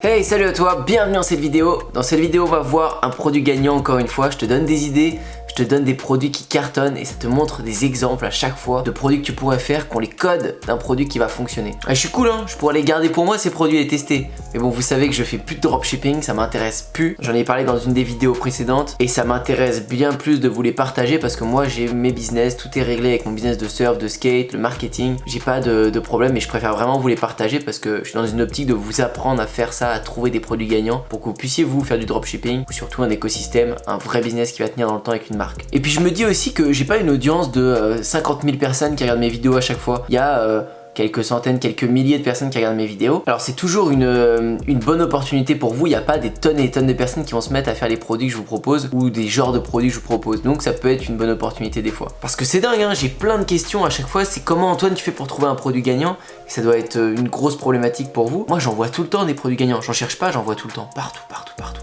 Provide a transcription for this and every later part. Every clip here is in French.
Hey, salut à toi, bienvenue dans cette vidéo. Dans cette vidéo, on va voir un produit gagnant encore une fois. Je te donne des idées, je te donne des produits qui cartonnent et ça te montre des exemples à chaque fois de produits que tu pourrais faire, qu'on les code d'un produit qui va fonctionner. Ah, je suis cool, hein, je pourrais les garder pour moi ces produits et les tester. Mais bon, vous savez que je fais plus de dropshipping, ça m'intéresse plus. J'en ai parlé dans une des vidéos précédentes et ça m'intéresse bien plus de vous les partager parce que moi j'ai mes business, tout est réglé avec mon business de surf, de skate, le marketing. J'ai pas de problème et je préfère vraiment vous les partager parce que je suis dans une optique de vous apprendre à faire ça, à trouver des produits gagnants pour que vous puissiez vous faire du dropshipping ou surtout un écosystème, un vrai business qui va tenir dans le temps avec une marque. Et puis je me dis aussi que j'ai pas une audience de 50 000 personnes qui regardent mes vidéos à chaque fois. Il y a quelques centaines, quelques milliers de personnes qui regardent mes vidéos. Alors c'est toujours une bonne opportunité pour vous. Il n'y a pas des tonnes et des tonnes de personnes qui vont se mettre à faire les produits que je vous propose ou des genres de produits que je vous propose. Donc ça peut être une bonne opportunité des fois. Parce que c'est dingue, hein, j'ai plein de questions à chaque fois. C'est comment Antoine tu fais pour trouver un produit gagnant? Et ça doit être une grosse problématique pour vous. Moi j'en vois tout le temps des produits gagnants. J'en cherche pas, j'en vois tout le temps. Partout.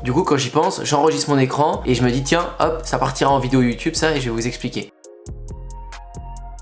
Du coup quand j'y pense, j'enregistre mon écran et je me dis tiens hop, ça partira en vidéo YouTube ça et je vais vous expliquer.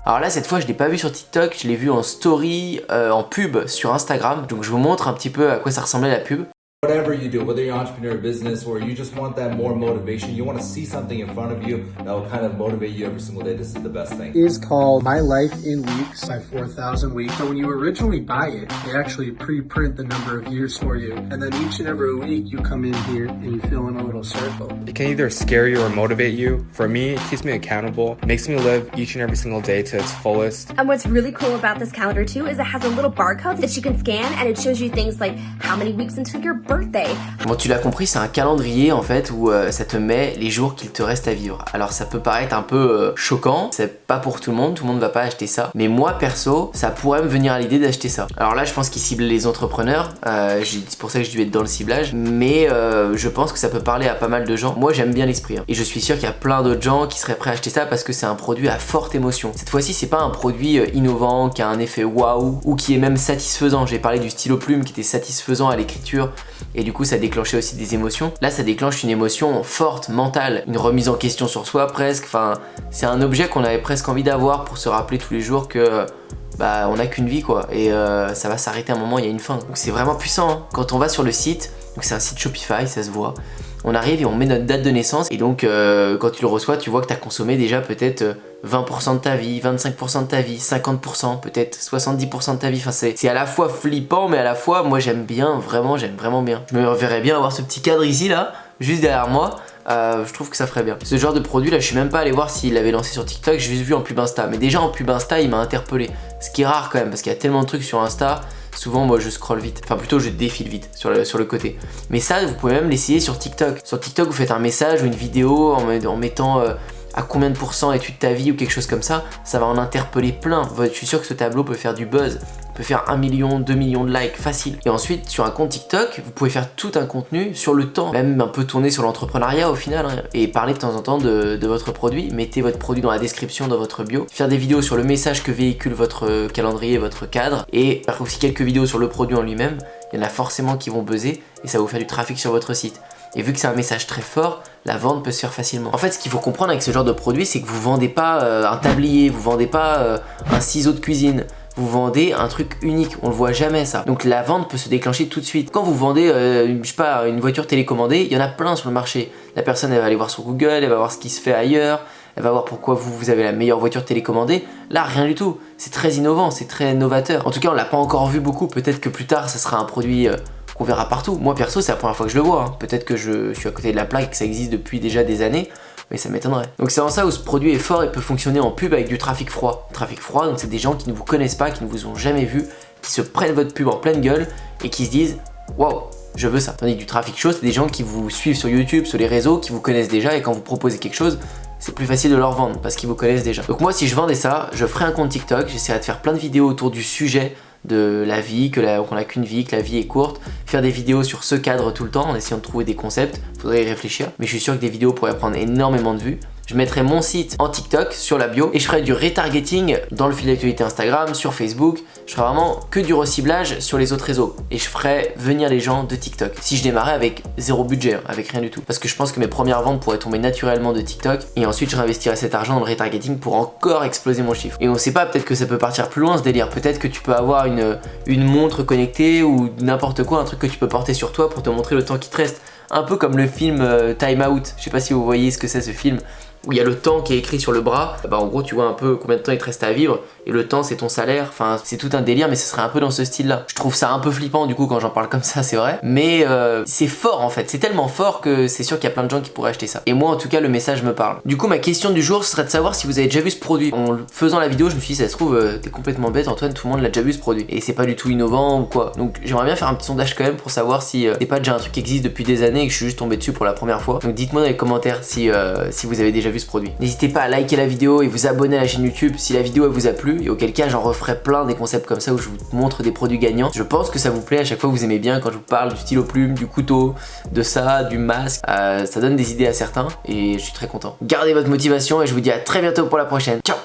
Alors là cette fois je l'ai pas vu sur TikTok, je l'ai vu en story, en pub sur Instagram. Donc je vous montre un petit peu à quoi ça ressemblait la pub. Whatever you do, whether you're an entrepreneur, business, or you just want that more motivation, you want to see something in front of you that will kind of motivate you every single day. This is the best thing. Is called My Life in Weeks by 4,000 Weeks. So when you originally buy it, they actually pre-print the number of years for you. And then each and every week you come in here and you fill in a little circle. It can either scare you or motivate you. For me, it keeps me accountable, makes me live each and every single day to its fullest. And what's really cool about this calendar too is it has a little barcode that you can scan and it shows you things like how many weeks until your birthday. Bon, tu l'as compris, c'est un calendrier en fait où ça te met les jours qu'il te reste à vivre. Alors ça peut paraître un peu choquant, c'est pas pour tout le monde va pas acheter ça. Mais moi perso, ça pourrait me venir à l'idée d'acheter ça. Alors là je pense qu'il cible les entrepreneurs, c'est pour ça que je dû être dans le ciblage. Mais je pense que ça peut parler à pas mal de gens. Moi j'aime bien l'esprit. Hein. Et je suis sûr qu'il y a plein d'autres gens qui seraient prêts à acheter ça parce que c'est un produit à forte émotion. Cette fois-ci c'est pas un produit innovant, qui a un effet waouh ou qui est même satisfaisant. J'ai parlé du stylo plume qui était satisfaisant à l'écriture. Et du coup ça déclenchait aussi des émotions. Là ça déclenche une émotion forte, mentale, une remise en question sur soi presque. Enfin c'est un objet qu'on avait presque envie d'avoir pour se rappeler tous les jours que bah on n'a qu'une vie quoi. Et ça va s'arrêter à un moment, il y a une fin. Donc c'est vraiment puissant hein. Quand on va sur le site, donc c'est un site Shopify, ça se voit. On arrive et on met notre date de naissance et donc quand tu le reçois tu vois que tu as consommé déjà peut-être 20% de ta vie, 25% de ta vie, 50%, peut-être 70% de ta vie. Enfin c'est à la fois flippant mais à la fois moi j'aime vraiment bien. Je me verrais bien avoir ce petit cadre ici là, juste derrière moi. Je trouve que ça ferait bien. Ce genre de produit là je suis même pas allé voir s'il l'avait lancé sur TikTok, j'ai juste vu en pub Insta. Mais déjà en pub Insta il m'a interpellé. Ce qui est rare quand même parce qu'il y a tellement de trucs sur Insta. Souvent moi je scrolle vite, enfin plutôt je défile vite sur le côté. Mais ça vous pouvez même l'essayer sur TikTok. Sur TikTok vous faites un message ou une vidéo en mettant à combien de pourcents es-tu de ta vie ou quelque chose comme ça. Ça va en interpeller plein. Je suis sûr que ce tableau peut faire du buzz. Peut faire 1 million, 2 millions de likes facile. Et ensuite sur un compte TikTok vous pouvez faire tout un contenu sur le temps. Même un peu tourner sur l'entrepreneuriat au final hein, et parler de temps en temps de votre produit. Mettez votre produit dans la description, dans votre bio. Faire des vidéos sur le message que véhicule votre calendrier, votre cadre. Et faire aussi quelques vidéos sur le produit en lui-même. Il y en a forcément qui vont buzzer et ça va vous faire du trafic sur votre site. Et vu que c'est un message très fort, la vente peut se faire facilement. En fait, ce qu'il faut comprendre avec ce genre de produit, c'est que vous vendez pas un tablier, vous vendez pas un ciseau de cuisine. Vous vendez un truc unique, on le voit jamais ça. Donc la vente peut se déclencher tout de suite. Quand vous vendez, je sais pas, une voiture télécommandée, il y en a plein sur le marché. La personne elle va aller voir sur Google, elle va voir ce qui se fait ailleurs, elle va voir pourquoi vous avez la meilleure voiture télécommandée. Là rien du tout, c'est très innovant, c'est très novateur. En tout cas on l'a pas encore vu beaucoup, peut-être que plus tard ça sera un produit qu'on verra partout. Moi perso c'est la première fois que je le vois, hein. Peut-être que je suis à côté de la plaque et que ça existe depuis déjà des années. Mais ça m'étonnerait. Donc c'est en ça où ce produit est fort et peut fonctionner en pub avec du trafic froid. Trafic froid, donc c'est des gens qui ne vous connaissent pas, qui ne vous ont jamais vu, qui se prennent votre pub en pleine gueule et qui se disent waouh, je veux ça. Tandis que du trafic chaud, c'est des gens qui vous suivent sur YouTube, sur les réseaux, qui vous connaissent déjà et quand vous proposez quelque chose, c'est plus facile de leur vendre parce qu'ils vous connaissent déjà. Donc moi si je vendais ça, je ferais un compte TikTok, j'essaierais de faire plein de vidéos autour du sujet de la vie, qu'on n'a qu'une vie, que la vie est courte, faire des vidéos sur ce cadre tout le temps en essayant de trouver des concepts, faudrait y réfléchir, mais je suis sûr que des vidéos pourraient prendre énormément de vues je mettrai mon site en TikTok sur la bio et je ferai du retargeting dans le fil d'actualité Instagram, sur Facebook. Je ferai vraiment que du reciblage sur les autres réseaux et je ferai venir les gens de TikTok. Si je démarrais avec zéro budget, avec rien du tout. Parce que je pense que mes premières ventes pourraient tomber naturellement de TikTok et ensuite je réinvestirai cet argent dans le retargeting pour encore exploser mon chiffre. Et on sait pas, peut-être que ça peut partir plus loin ce délire. Peut-être que tu peux avoir une montre connectée ou n'importe quoi, un truc que tu peux porter sur toi pour te montrer le temps qui te reste. Un peu comme le film Time Out. Je sais pas si vous voyez ce que c'est ce film. Où il y a le temps qui est écrit sur le bras, bah en gros tu vois un peu combien de temps il te reste à vivre et le temps c'est ton salaire, enfin c'est tout un délire mais ce serait un peu dans ce style là. Je trouve ça un peu flippant du coup quand j'en parle comme ça, c'est vrai, mais c'est fort en fait, c'est tellement fort que c'est sûr qu'il y a plein de gens qui pourraient acheter ça. Et moi en tout cas le message me parle. Du coup ma question du jour serait de savoir si vous avez déjà vu ce produit. En faisant la vidéo je me suis dit ça se trouve t'es complètement bête Antoine, tout le monde l'a déjà vu ce produit et c'est pas du tout innovant ou quoi. Donc j'aimerais bien faire un petit sondage quand même pour savoir si c'est pas déjà un truc qui existe depuis des années et que je suis juste tombé dessus pour la première fois. Donc dites-moi dans les commentaires si vous avez déjà vu ce produit. N'hésitez pas à liker la vidéo et vous abonner à la chaîne YouTube si la vidéo elle vous a plu et auquel cas j'en referai plein des concepts comme ça où je vous montre des produits gagnants. Je pense que ça vous plaît à chaque fois que vous aimez bien quand je vous parle du stylo plume, du couteau, de ça, du masque. Ça donne des idées à certains et je suis très content. Gardez votre motivation et je vous dis à très bientôt pour la prochaine. Ciao.